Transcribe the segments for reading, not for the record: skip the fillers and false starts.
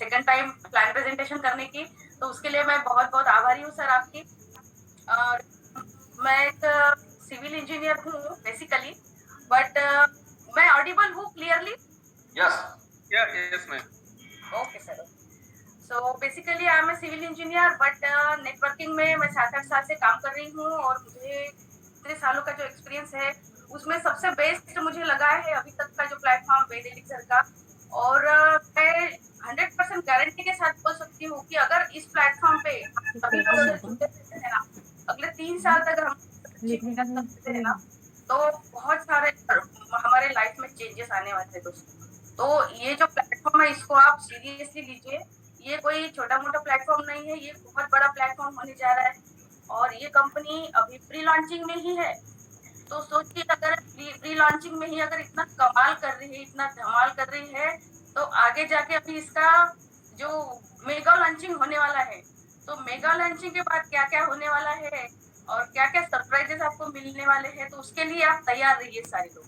Second time plan presentation करने की, तो उसके लिए मैं बहुत बहुत आभारी हूँ सर आपकी। और मैं एक सिविल इंजीनियर हूँ बेसिकली, बट मैं ऑडिबल हूँ clearly? Yes, yes ma'am. Okay sir. So basically I am a civil engineer, but networking में मैं 7-8 साल से काम कर रही हूँ, और मुझे इतने सालों का जो एक्सपीरियंस है उसमें सबसे बेस्ट मुझे लगा है अभी तक का जो प्लेटफॉर्म वेद एलिक्सर का। और मैं 100% गारंटी के साथ बोल सकती हूँ कि अगर इस प्लेटफॉर्म पे अभी लोग अगर जुड़े रहते हैं ना, अगले 3 साल तक हम अच्छी मेहनत करते हैं ना, तो बहुत सारे हमारे लाइफ में चेंजेस आने वाले हैं दोस्तों। तो ये जो प्लेटफॉर्म है इसको आप सीरियसली लीजिए। ये कोई छोटा मोटा प्लेटफॉर्म नहीं है, ये बहुत बड़ा प्लेटफॉर्म होने जा रहा है, और ये कंपनी अभी प्री लॉन्चिंग में ही है। तो सोचिए अगर प्री लॉन्चिंग में ही अगर इतना कमाल कर रही है, इतना धमाल कर रही है, तो आगे जाके अभी इसका जो मेगा लॉन्चिंग होने वाला है, तो मेगा लॉन्चिंग के बाद क्या क्या होने वाला है और क्या क्या सरप्राइजेस आपको मिलने वाले हैं, तो उसके लिए आप तैयार रहिए सारे लोग।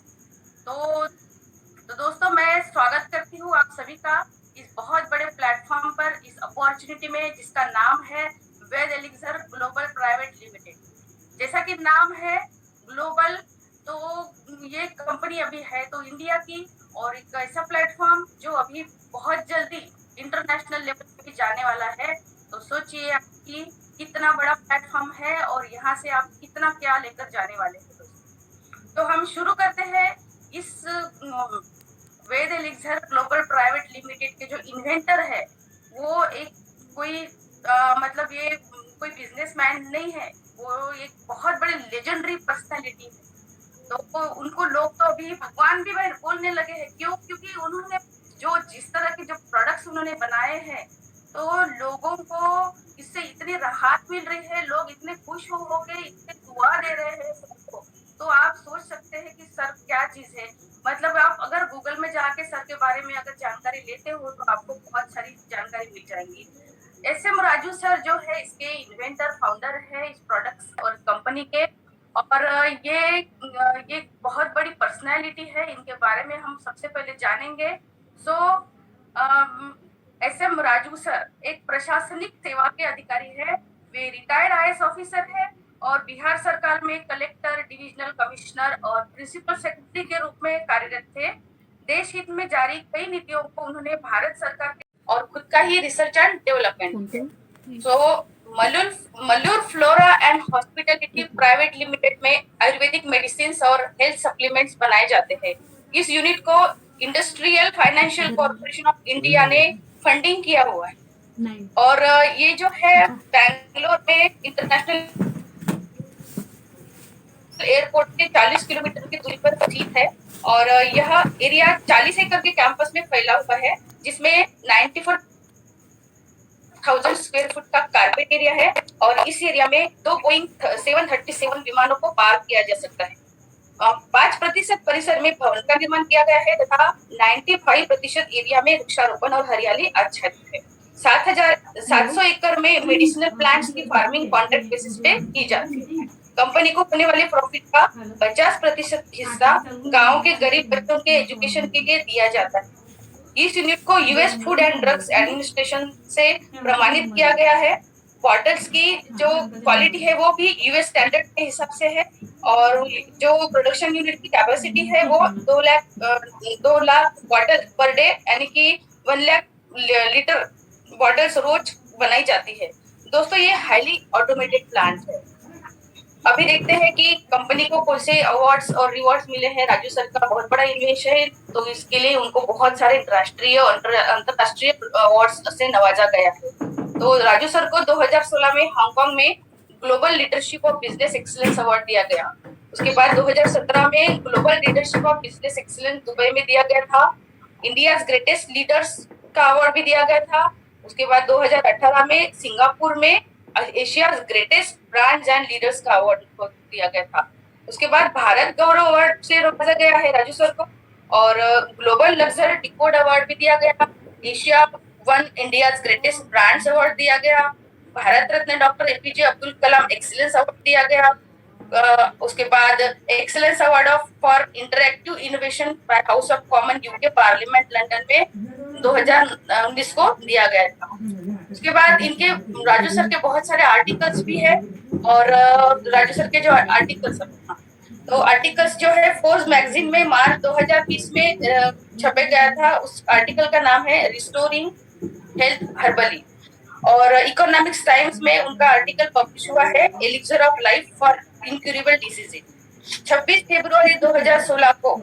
तो दोस्तों मैं स्वागत करती हूँ आप सभी का इस बहुत बड़े प्लेटफॉर्म पर, इस अपॉर्चुनिटी में जिसका नाम है वेद एलिक्सर ग्लोबल प्राइवेट लिमिटेड। जैसा कि नाम है ग्लोबल, तो ये कंपनी अभी है तो इंडिया की, और एक ऐसा प्लेटफॉर्म जो अभी बहुत जल्दी इंटरनेशनल लेवल पे भी जाने वाला है। तो सोचिए आपकी कितना बड़ा प्लेटफॉर्म है और यहाँ से आप कितना क्या लेकर जाने वाले हैं दोस्तों। तो हम शुरू करते हैं इस वेद एलिक्सर ग्लोबल प्राइवेट लिमिटेड के जो इन्वेंटर है वो एक कोई मतलब ये कोई बिजनेसमैन नहीं है, वो एक बहुत बड़े लेजेंडरी पर्सनालिटी है। तो उनको लोग तो अभी भगवान भी बोलने लगे हैं। क्यों? क्योंकि उन्होंने जो जिस तरह के जो प्रोडक्ट्स उन्होंने बनाए हैं, तो लोगों को इससे इतनी राहत मिल रही है, लोग इतने खुश हो के इतने दुआ दे रहे हैं सबको। तो आप सोच सकते हैं कि सर क्या चीज है। मतलब आप अगर गूगल में जाके सर के बारे में अगर जानकारी लेते हो तो आपको बहुत सारी जानकारी मिल जाएंगी। एस एम राजू सर जो है इसके इन्वेंटर फाउंडर है इस प्रोडक्ट्स और कंपनी के। और ये बहुत बड़ी पर्सनैलिटी है, इनके बारे में हम सबसे पहले जानेंगे। सो एस एम राजू सर एक प्रशासनिक सेवा के अधिकारी है। वे रिटायर्ड आईएएस ऑफिसर है और बिहार सरकार में कलेक्टर, डिविजनल कमिश्नर और प्रिंसिपल सेक्रेटरी के रूप में कार्यरत थे। देश हित में जारी कई नीतियों को उन्होंने भारत सरकार के और खुद का ही research and development. So Mallur flora and hospitality private limited में आयुर्वेदिक मेडिसिन और हेल्थ सप्लीमेंट्स बनाए जाते हैं। इस यूनिट को industrial financial corporation of India ने फंडिंग किया हुआ है। और ये जो है बैंगलोर में इंटरनेशनल एयरपोर्ट के 40 किलोमीटर की दूरी पर स्थित है। और यह एरिया 40 एकड़ के कैंपस में फैला हुआ है, जिसमें 94,000 स्क्वायर फुट का कारपेट एरिया है। और इस एरिया में 2 बोइंग 737 विमानों को पार्क किया जा सकता है। 5% परिसर में भवन का निर्माण किया गया है तथा 95% एरिया में वृक्षारोपण और हरियाली आच्छादित है। 7,700 एकड़ में मेडिसिनल प्लांट्स की फार्मिंग कॉन्ट्रैक्ट बेसिस पे की जाती है। कंपनी को होने वाले प्रॉफिट का 50% हिस्सा गांव के गरीब बच्चों के एजुकेशन के लिए दिया जाता है। इस यूनिट को US food and drugs administration से प्रमाणित किया गया है। बॉटल्स की जो क्वालिटी है वो भी यूएस स्टैंडर्ड के हिसाब से है। और जो प्रोडक्शन यूनिट की कैपेसिटी है वो 2 लाख बॉटल पर डे यानी कि 1 लाख लीटर बॉटल्स रोज बनाई जाती है। दोस्तों ये हाईली ऑटोमेटेड प्लांट है। अभी देखते हैं कि कंपनी को कौन से अवार्ड्स और रिवॉर्ड्स मिले हैं। राजू सर का बहुत बड़ा इन्वेंशन है, तो इसके लिए उनको बहुत सारे राष्ट्रीय और अंतरराष्ट्रीय अवार्ड्स से नवाजा गया है। तो राजू सर को 2016 में हांगकांग में global leadership of business excellence award दिया गया। उसके बाद 2017 में global leadership of business excellence Dubai में दिया गया था। इंडिया ग्रेटेस्ट लीडर्स का अवार्ड भी दिया गया था। उसके बाद 2018 में सिंगापुर में Asia greatest brands and leaders का अवार्ड दिया गया था। उसके बाद भारत गौरव अवार्ड से नवाजा गया है राजू सर को। और ग्लोबल लग्जरी डिकोड अवार्ड भी दिया गया। Asia one India greatest brands award दिया गया। Bharat Ratna doctor APJ Abdul Kalam excellence award दिया गया। उसके बाद excellence award of for interactive innovation by House of Common UK parliament London में 2019 को दिया गया था। उसके बाद इनके राजू सर के बहुत सारे आर्टिकल्स भी है और राजू सर के जो आर्टिकल्स, तो आर्टिकल्स जो है फोर्स मैगजीन में मार्च 2020 में छपे गया था। उस आर्टिकल का नाम है रिस्टोरिंग हेल्थ हर्बली, और इकोनॉमिक्स टाइम्स में उनका आर्टिकल पब्लिश हुआ है elixir of life for incurable diseases 26 फरवरी 2016 को।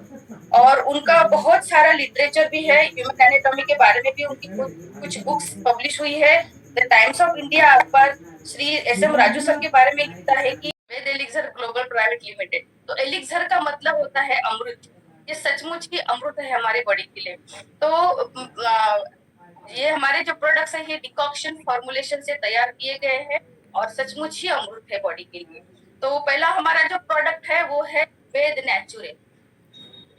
और उनका बहुत सारा लिटरेचर भी है, ह्यूमन एनाटॉमी के बारे में भी उनकी कुछ बुक्स पब्लिश हुई है। द टाइम्स ऑफ इंडिया अखबार श्री एस.एम. राजू सर के बारे में लिखता है कि वेद एलिक्सर ग्लोबल प्राइवेट लिमिटेड, तो एलिक्सर का मतलब होता है अमृत। ये सचमुच ही अमृत है हमारे बॉडी के लिए। तो ये हमारे जो प्रोडक्ट्स है ये डिकॉक्शन फॉर्मुलेशन से तैयार किए गए हैं और सचमुच ही अमृत है बॉडी के लिए। तो पहला हमारा जो प्रोडक्ट है वो है वेद नेचुरे।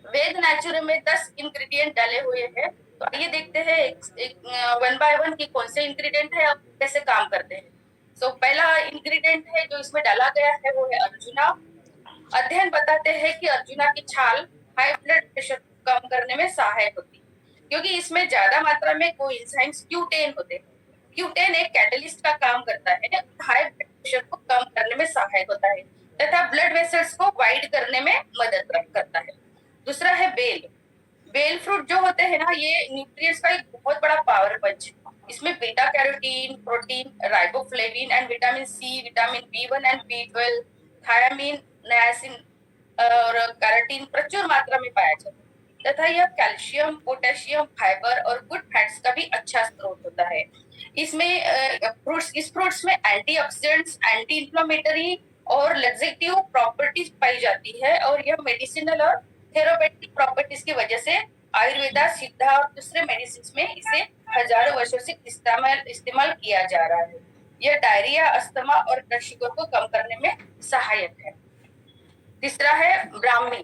वेद नेचुरे में 10 इंग्रेडिएंट डाले हुए हैं। तो आइए देखते हैं वन बाय वन कि कौन से इंग्रेडिएंट है और कैसे काम करते हैं। तो पहला इंग्रेडिएंट है जो इसमें डाला गया है वो है अर्जुना। अध्ययन बताते हैं कि अर्जुना की छाल हाई ब्लड प्रेशर को कम करने में सहायक होती है, क्योंकि इसमें ज्यादा मात्रा में कोएंजाइम्स क्यूटेन होते हैं। क्यूटेन एक कैटलिस्ट का काम करता है, हाई ब्लड प्रेशर को कम करने में सहायक होता है तथा ब्लड वेसल्स को वाइड करने में मदद करता है। दूसरा है बेल। बेल फ्रूट जो होते हैं ना, ये न्यूट्रिएंट्स का एक बहुत बड़ा पावर पंच है। इसमें beta carotene, protein, riboflavin and vitamin C, vitamin B1 and B12, thiamine, niacin और कैरोटीन प्रचुर मात्रा में पाया जाता है तथा यह कैल्शियम, पोटेशियम, फाइबर और गुड फैट्स का भी अच्छा स्रोत होता है। इस फ्रूट्स में एंटीऑक्सीडेंट्स, एंटी इंफ्लेमेटरी और लग्जेटिव प्रॉपर्टीज पाई जाती है और यह मेडिसिनल और थेरापेटिक प्रॉपर्टीज की वजह से आयुर्वेदा, सिद्धा और दूसरे मेडिसिन में इसे हजारों वर्षों से इस्तेमाल किया जा रहा है। यह डायरिया, अस्थमा और नशिकों को कम करने में सहायक है। तीसरा है ब्राह्मी।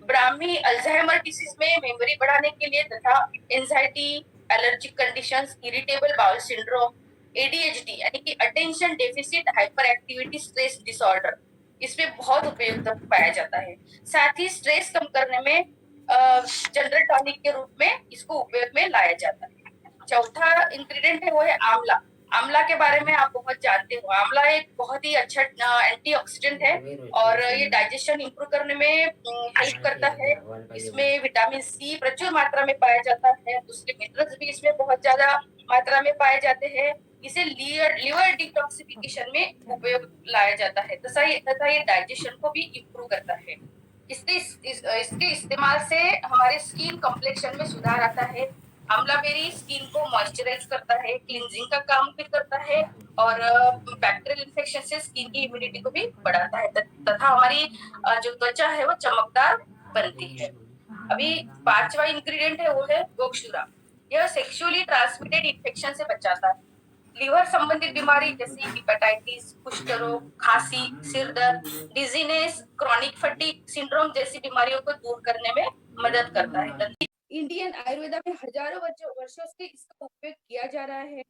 ब्राह्मी अल्जाइमर डिसीज में मेमोरी बढ़ाने के लिए तथा anxiety, allergic conditions, irritable bowel syndrome, ADHD यानी कि attention deficit hyper activity stress disorder, इसमें बहुत उपयुक्त पाया जाता है। साथ ही स्ट्रेस कम करने में जनरल टॉनिक के रूप में इसको उपयोग में लाया जाता है। चौथा इंग्रेडिएंट है वो है आंवला। आंवला के बारे में आप बहुत जानते हो। आंवला एक बहुत ही अच्छा एंटीऑक्सीडेंट है और ये डाइजेशन इंप्रूव करने में हेल्प करता है। इसमें विटामिन सी प्रचुर मात्रा में पाया जाता है, दूसरे मिनरल्स भी इसमें बहुत ज्यादा मात्रा में पाए जाते हैं। इसे लिवर डिटॉक्सिफिकेशन में उपयोग लाया जाता है तथा ये डाइजेशन को भी इंप्रूव करता है। इसके इस्तेमाल से हमारे स्किन कॉम्प्लेक्शन में सुधार आता है। आंवला बेरी स्किन को मॉइस्चराइज करता है, क्लींजिंग का काम भी करता है और बैक्टीरियल इन्फेक्शन से स्किन की इम्यूनिटी को भी बढ़ाता है तथा हमारी जो त्वचा है वो चमकदार बनती है। अभी पांचवा इंग्रेडिएंट है वो है गोक्षुरा। यह सेक्सुअली ट्रांसमिटेड इन्फेक्शन से बचाता है। लीवर संबंधित बीमारी जैसे हेपेटाइटिस, कुष्ठ रोग, खांसी, सिर दर्द, डिजीनेस, क्रॉनिक फटीग सिंड्रोम जैसी बीमारियों को दूर करने में मदद करता है। इंडियन आयुर्वेदा में हजारों वर्षों से इसका उपयोग किया जा रहा है।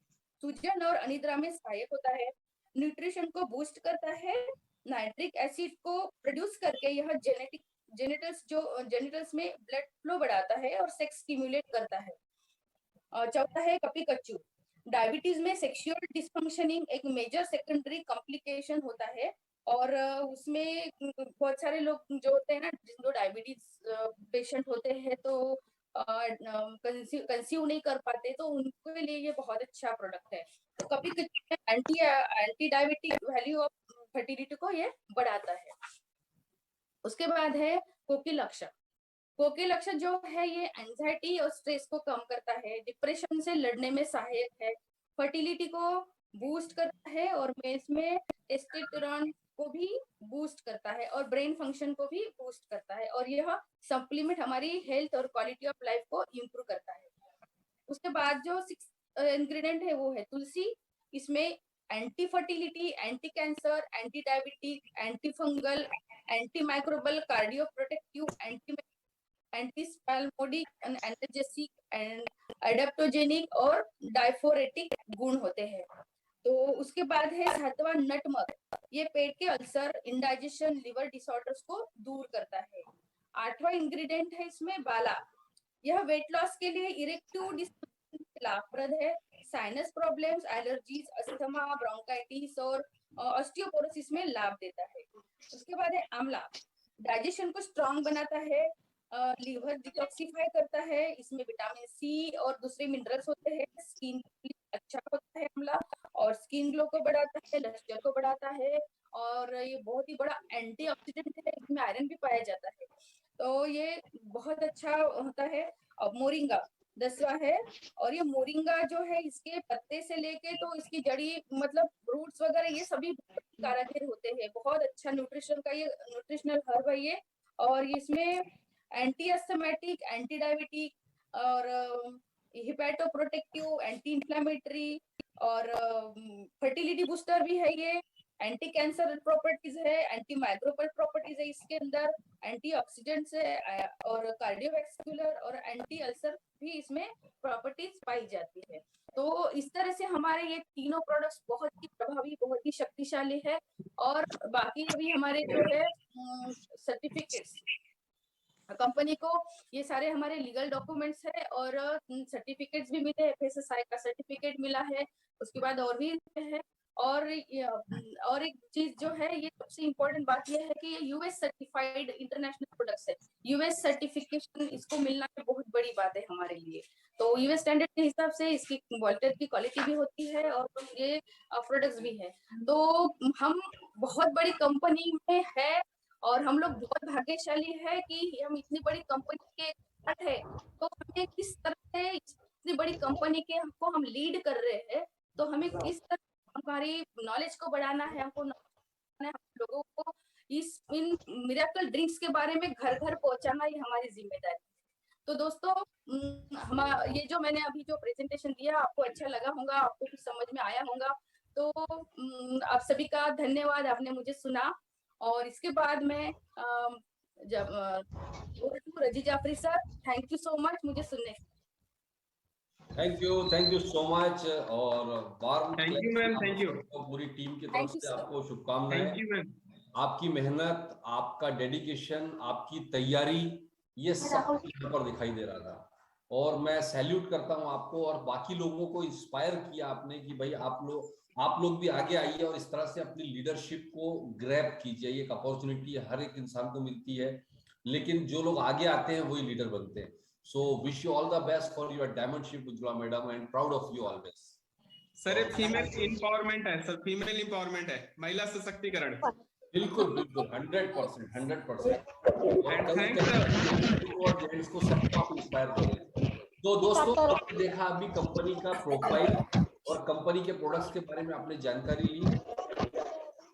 सूजन और अनिद्रा में सहायक होता है, न्यूट्रिशन को बूस्ट करता है, नाइट्रिक एसिड को प्रोड्यूस करके यह जेनिटल्स में ब्लड फ्लो बढ़ाता है और सेक्स स्टिमुलेट करता है। और चौथा है कपी कच्चू। डायबिटीज में सेक्सुअल डिसफंक्शनिंग एक मेजर सेकेंडरी कॉम्प्लिकेशन होता है और उसमें बहुत सारे लोग जो होते हैं ना, जिनको डायबिटीज पेशेंट होते हैं तो कंसीव नहीं कर पाते, तो उनके लिए ये बहुत अच्छा प्रोडक्ट है। तो कभी anti diabetic value of fertility को ये बढ़ाता है। उसके बाद है कोकिलक्षा। कोकिलक्षा जो है ये एंजाइटी और स्ट्रेस को कम करता है, डिप्रेशन से लड़ने में सहायक है, फर्टिलिटी को बूस्ट करता है और इसमें टेस्टोस्टेरोन को भी बूस्ट करता है और ब्रेन फंक्शन को भी बूस्ट करता है और यह सप्लीमेंट हमारी हेल्थ और क्वालिटी ऑफ लाइफ को इम्प्रूव करता है। उसके बाद जो 6 इंग्रेडिएंट है वो है तुलसी। इसमें anti fertility, anti cancer, anti diabetic, anti fungal, anti microbial, cardio protective, antispasmodic, analgesic and adaptogenic और डायफोरेटिक गुण होते हैं। तो उसके बाद है 7वां नटमग, ये पेट के अल्सर, इंडाइजेशन, लिवर डिसऑर्डर्स को दूर करता है। 8वां इंग्रेडिएंट है इसमें बाला, यह वेट लॉस के लिए इरेक्टिव डिस्फंक्शन लाभप्रद है। Sinus problems, allergies, asthma, bronchitis और ऑस्टियोपोरोसिस में लाभ देता है। उसके बाद है आंवला, डाइजेशन को स्ट्रांग बनाता है, लीवर डिटॉक्सिफाई करता है, इसमें विटामिन सी और दूसरे मिनरल्स होते हैं, स्किन के लिए अच्छा होता है आंवला, और स्किन ग्लो को बढ़ाता है, लस्टर को बढ़ाता है, और ये बहुत ही बड़ा एंटीऑक्सीडेंट है, इसमें आयरन भी पाया जाता है, तो ये बहुत अच्छा होता है। और मोरिंगा 10वां है, और ये मोरिंगा जो है इसके पत्ते से लेके तो इसकी जड़ी मतलब रूट्स वगैरह ये सभी कारागर होते हैं, बहुत अच्छा न्यूट्रिशन का ये न्यूट्रिशनल हर्ब है ये। और इसमें एंटी अस्थमेटिक, एंटी डायबिटिक और हिपैटो प्रोटेक्टिव, एंटी इंफ्लेमेटरी और फर्टिलिटी बूस्टर भी है ये, एंटी कैंसर प्रॉपर्टीज है, एंटी माइक्रोबल प्रॉपर्टीज है इसके अंदर, एंटी ऑक्सीडेंट्स है और कार्डियोवैस्कुलर और एंटी अल्सर भी इसमें प्रॉपर्टीज पाई जाती है। तो इस तरह से हमारे ये तीनों प्रोडक्ट्स बहुत ही प्रभावी, बहुत ही शक्तिशाली है। और बाकी अभी हमारे जो है सर्टिफिकेट्स, कंपनी को ये सारे हमारे लीगल डॉक्यूमेंट्स है और सर्टिफिकेट्स भी मिले, एफएसएसआई का सर्टिफिकेट मिला है, उसके बाद और भी है। और एक चीज जो है, ये सबसे इम्पोर्टेंट बात ये है कि ये यूएस सर्टिफाइड इंटरनेशनल प्रोडक्ट्स है, यूएस सर्टिफिकेशन इसको मिलना बहुत बड़ी बात है हमारे लिए। तो यूएस स्टैंडर्ड के हिसाब से इसकी वाटर की क्वालिटी भी होती है और ये प्रोडक्ट्स भी है। तो हम बहुत बड़ी कंपनी में है और हम लोग बहुत भाग्यशाली है कि हम इतनी बड़ी कंपनी के पार्ट है। तो हमें किस तरह से इतनी बड़ी कंपनी के हमको हम लीड कर रहे हैं, तो हमें किस तरह हमारी नॉलेज को बढ़ाना है, हमको हम लोगों को इन मिरेकल ड्रिंक्स के बारे में घर घर पहुंचाना ये हमारी जिम्मेदारी है। तो दोस्तों, हम ये जो मैंने अभी जो प्रेजेंटेशन दिया आपको अच्छा लगा होगा, आपको कुछ समझ में आया होगा। तो आप सभी का धन्यवाद, आपने मुझे सुना। और इसके बाद मैं Razi Jafri sir, thank you so much मुझे सुनने। थैंक यू सो मच और warm thank you ma'am, thank you पूरी टीम की तरफ से आपको शुभकामनाएं। Thank you ma'am. आपकी मेहनत, आपका डेडिकेशन, आपकी तैयारी, ये सब यहाँ पर दिखाई दे रहा था और मैं सैल्यूट करता हूँ आपको। और बाकी लोगों को इंस्पायर किया आपने कि भाई आप लोग भी आगे आइए और इस तरह से अपनी लीडरशिप को ग्रैब कीजिए। एक अपॉर्चुनिटी हर एक इंसान को मिलती है, लेकिन जो लोग आगे आते हैं वही लीडर बनते हैं। So wish you all the best for your diamondship, Ujjwala madam, and proud of you always. Sir ये फीमेल एम्पावरमेंट है सर, फीमेल एम्पावरमेंट है, महिला सशक्तिकरण। बिल्कुल 100%। और जेंट्स को सबको आप इंस्पायर करें। तो दोस्तों, आपने देखा अभी कंपनी का प्रोफाइल और कंपनी के प्रोडक्ट्स के बारे में आपने जानकारी ली।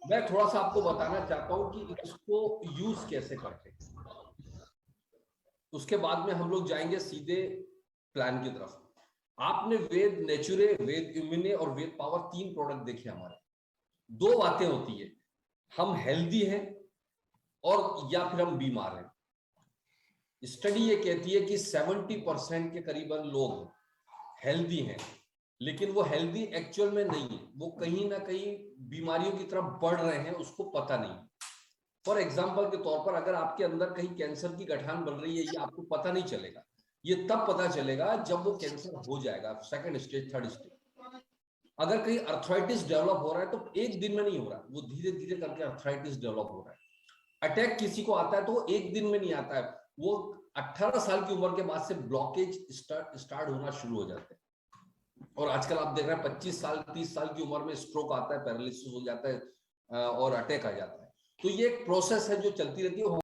मैं थोड़ा सा आपको बताना चाहता हूँ कि इसको यूज कैसे करते हैं। उसके बाद में हम लोग जाएंगे सीधे प्लान की तरफ। आपने वेद नेचुरे, वेद इम्यूने और वेद पावर 3 प्रोडक्ट देखे हमारे। 2 बातें होती है, हम हेल्दी हैं और या फिर हम बीमार हैं। स्टडी ये कहती है कि 70% के करीबन लोग हेल्दी हैं, लेकिन वो हेल्दी एक्चुअल में नहीं है, वो कहीं ना कहीं बीमारियों की तरफ बढ़ रहे हैं, उसको पता नहीं। फॉर एग्जाम्पल के तौर पर अगर आपके अंदर कहीं कैंसर की गठान बन रही है, ये आपको पता नहीं चलेगा, ये तब पता चलेगा जब वो कैंसर हो जाएगा, 2nd स्टेज 3rd स्टेज। अगर कहीं अर्थराइटिस डेवलप हो रहा है तो एक दिन में नहीं हो रहा, वो धीरे धीरे करके अर्थराइटिस डेवलप हो रहा है। अटैक किसी को आता है तो एक दिन में नहीं आता है, वो 18 साल की उम्र के बाद से ब्लॉकेज स्टार्ट होना शुरू हो जाते हैं। और आजकल आप देख रहे हैं 25 साल 30 साल की उम्र में स्ट्रोक आता है, पैरालिसिस हो जाता है और अटैक आ जाता है। तो ये एक प्रोसेस है जो चलती रहती है।